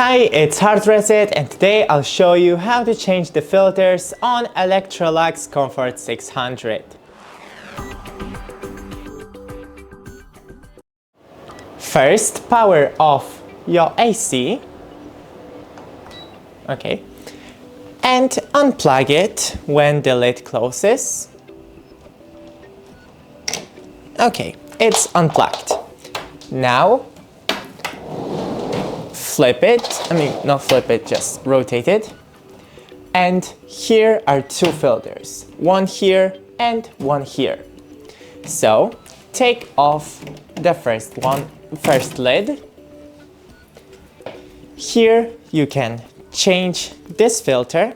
Hi, it's HardReset, and today I'll show you how to change the filters on Electrolux Comfort 600. First, power off your AC. Okay. And unplug it when the lid closes. Okay, it's unplugged. Now, flip it, not flip it, just rotate it. And here are two filters, one here and one here. So, take off the first lid. Here you can change this filter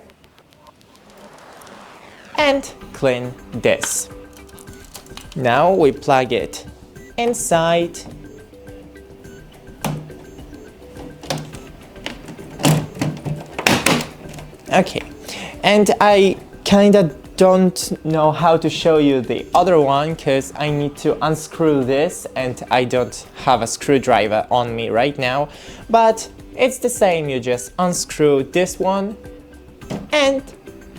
and clean this. Now we plug it inside. Okay, and I kinda don't know how to show you the other one because I need to unscrew this and I don't have a screwdriver on me right now, but it's the same. You just unscrew this one and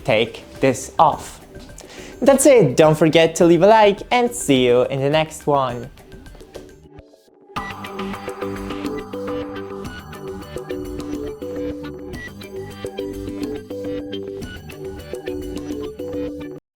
take this off. That's it. Don't forget to leave a like and see you in the next one.